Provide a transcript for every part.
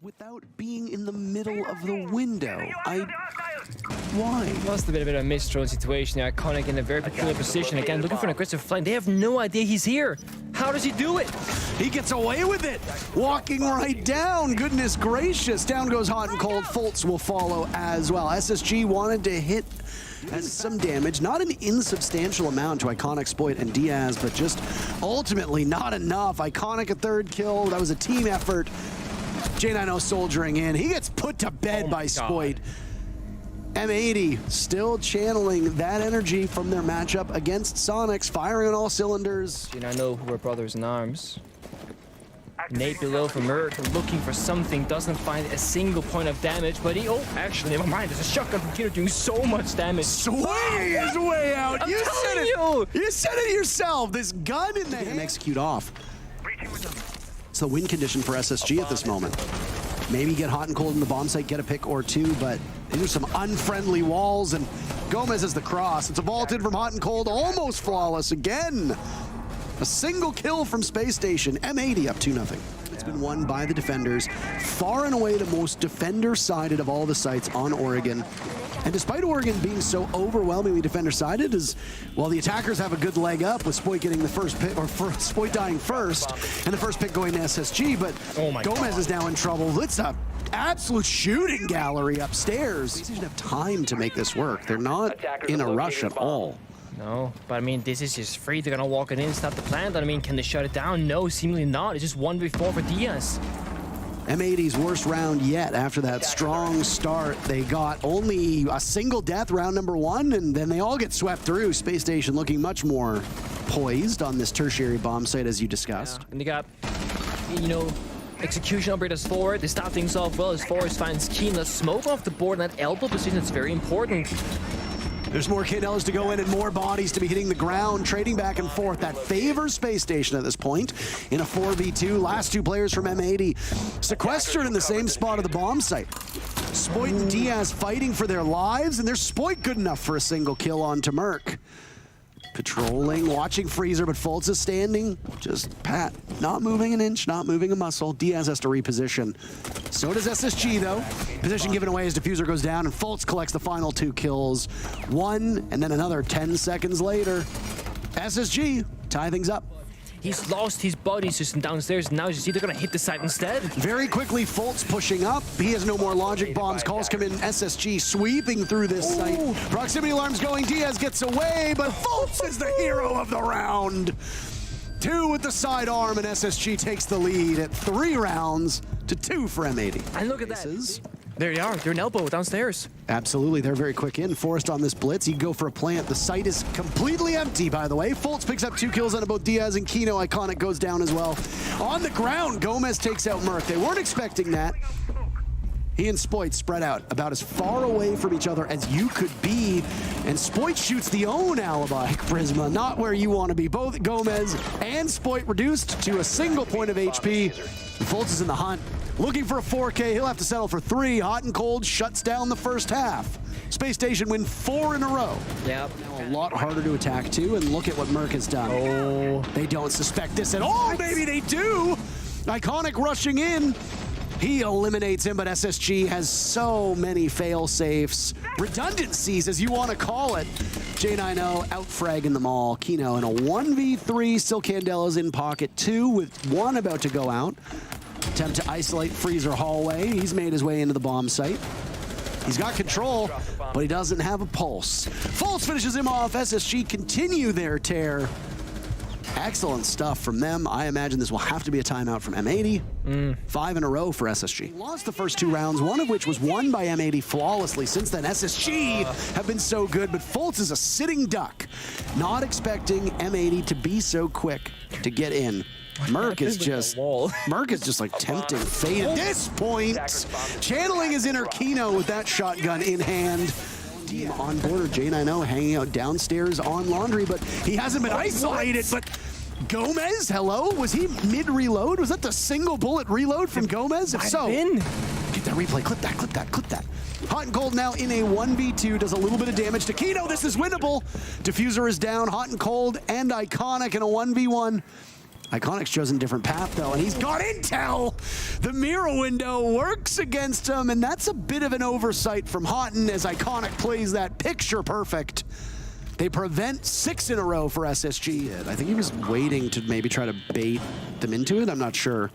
without being in the middle of the window. Why? Must have been a bit of a misthrown situation. Iconic in a very peculiar position. Again, looking for an aggressive flank. They have no idea he's here. How does he do it? He gets away with it. Walking right down. Goodness gracious. Down goes Hot and Cold. Fultz will follow as well. SSG wanted to hit has some damage, not an insubstantial amount to Iconic, Spoit, and Diaz, but just ultimately not enough. Iconic a third kill. That was a team effort. J90 soldiering in. He gets put to bed by Spoit. M80 still channeling that energy from their matchup against Sonics, firing on all cylinders. J90 who were brothers in arms. Nate below for Merc, looking for something, doesn't find a single point of damage, but he, oh, actually, never mind, there's a shotgun from Kino doing so much damage. Swinging his way out. You said it. You said it yourself. This gun in the hand. And execute off. It's the win condition for SSG at this moment. Maybe get Hot and Cold in the bomb site, get a pick or two, but these are some unfriendly walls, and Gomez has the cross. It's a vaulted from Hot and Cold, almost flawless again. A single kill from Space Station. M80 up 2-0. It's been won by the defenders. Far and away the most defender-sided of all the sites on Oregon. And despite Oregon being so overwhelmingly defender-sided, as well, the attackers have a good leg up with Spoit getting the first pick, or Spoit dying first, and the first pick going to SSG. But Gomez is now in trouble. It's a absolute shooting gallery upstairs. They didn't have time to make this work. They're not in a rush at all. No, but I mean, this is just free. They're gonna walk it in, stop the plant. I mean, can they shut it down? No, seemingly not. It's just 1v4 for Diaz. M80's worst round yet after that strong start. They got only a single death round number 1, and then they all get swept through. Space Station looking much more poised on this tertiary bomb site, as you discussed. Yeah. And they got, you know, execution operators forward. They start things off well as Forrest finds Keen. Let's smoke off the board, and that elbow position is very important. There's more K&Ls to go in and more bodies to be hitting the ground, trading back and forth. That favors Space Station at this point in a 4v2. Last two players from M80 sequestered in the same spot of the bomb site. Spoit and Diaz fighting for their lives, and there's Spoit good enough for a single kill onto Merc. Patrolling, watching Freezer, but Fultz is standing. Just pat, not moving an inch, not moving a muscle. Diaz has to reposition. So does SSG, though. Position given away as Diffuser goes down, and Fultz collects the final 2 kills. 1, and then another 10 seconds later. SSG tie things up. He's lost his body system downstairs, and now you see they're gonna hit the site instead. Very quickly, Fultz pushing up. He has no more logic bombs. Calls come in. SSG sweeping through this site. Proximity alarms going. Diaz gets away, but Fultz is the hero of the round. 2 with the sidearm, and SSG takes the lead at 3 rounds to 2 for M80. And look at that. There they are. They're an elbow downstairs. Absolutely. They're very quick in. Forrest on this blitz. He'd go for a plant. The site is completely empty, by the way. Fultz picks up 2 kills on both Diaz and Kino. Iconic goes down as well. On the ground, Gomez takes out Merc. They weren't expecting that. He and Spoit spread out about as far away from each other as you could be. And Spoit shoots the own alibi. Prisma, not where you want to be. Both Gomez and Spoit reduced to a single point of HP. Fultz is in the hunt. Looking for a 4K, he'll have to settle for 3. Hot and Cold shuts down the first half. Space Station win 4 in a row. Yep. Now a lot harder to attack too, and look at what Merc has done. Oh. They don't suspect this at all. Maybe they do. Iconic rushing in. He eliminates him, but SSG has so many fail-safes. Redundancies, as you want to call it. J90 out-fragging them all. Kino in a 1v3, still Candela's in pocket 2 with 1 about to go out. Attempt to isolate Freezer hallway. He's made his way into the bomb site. He's got control, but he doesn't have a pulse. Fultz finishes him off. SSG continue their tear. Excellent stuff from them. I imagine this will have to be a timeout from M80. 5 in a row for SSG. Lost the first 2 rounds, one of which was won by M80 flawlessly. Since then, SSG have been so good, but Fultz is a sitting duck. Not expecting M80 to be so quick to get in. Merc is just like tempting fate at this point. Channeling his inner Kino with that shotgun in hand. Team on border, J90 hanging out downstairs on laundry, but he hasn't been isolated. But Gomez, hello? Was he mid-reload? Was that the single bullet reload from Gomez? If so, get that replay, clip that, clip that, clip that. Hot and Cold now in a 1v2, does a little bit of damage to Kino. This is winnable. Diffuser is down, Hot and Cold and Iconic in a 1v1. Iconic's chosen a different path, though, and he's got intel! The mirror window works against him, and that's a bit of an oversight from Houghton as Iconic plays that picture perfect. They prevent 6 in a row for SSG. I think he was waiting to maybe try to bait them into it. I'm not sure.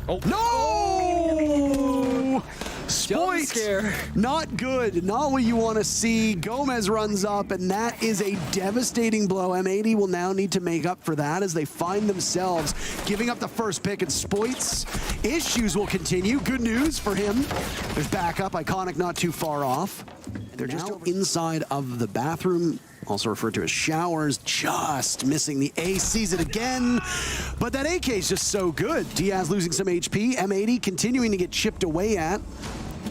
Oh. No! Spoit! Not good. Not what you want to see. Gomez runs up, and that is a devastating blow. M80 will now need to make up for that as they find themselves giving up the first pick, and Spoit's issues will continue. Good news for him. There's backup. Iconic not too far off. They're just inside of the bathroom, also referred to as showers, just missing the ace, sees it again. But that AK is just so good. Diaz losing some HP, M80 continuing to get chipped away at.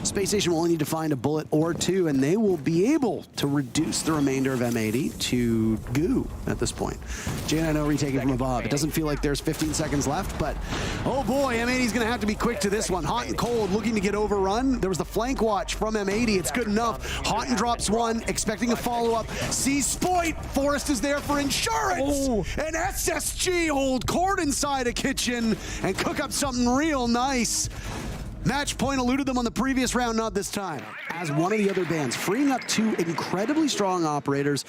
Space Station will only need to find a bullet or two, and they will be able to reduce the remainder of M80 to goo at this point. Jane, I know retaking from above. It doesn't feel like there's 15 seconds left, but oh boy, M80's gonna have to be quick to this one. Hot and cold, looking to get overrun. There was the flank watch from M80. It's good enough. Houghton drops one, expecting a follow-up. Sees Spoit. Forrest is there for insurance. Oh. And SSG hold court inside a kitchen and cook up something real nice. Match point eluded them on the previous round, not this time. As one of the other bands, freeing up 2 incredibly strong operators.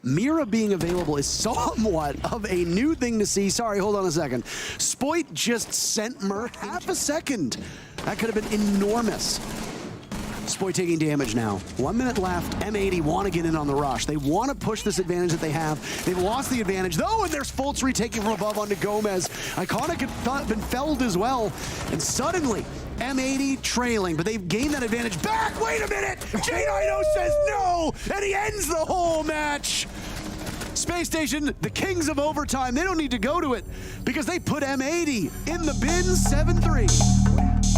Mira being available is somewhat of a new thing to see. Sorry, hold on a second. Spoit just sent Merc half a second. That could have been enormous. Spoit taking damage now. 1 minute left. M80 want to get in on the rush. They want to push this advantage that they have. They've lost the advantage, though, and there's Fultz retaking from above onto Gomez. Iconic had been felled as well, and suddenly, M80 trailing, but they've gained that advantage back. Wait a minute! J9O says no, and he ends the whole match. Space Station, the kings of overtime, they don't need to go to it because they put M80 in the bin 7-3.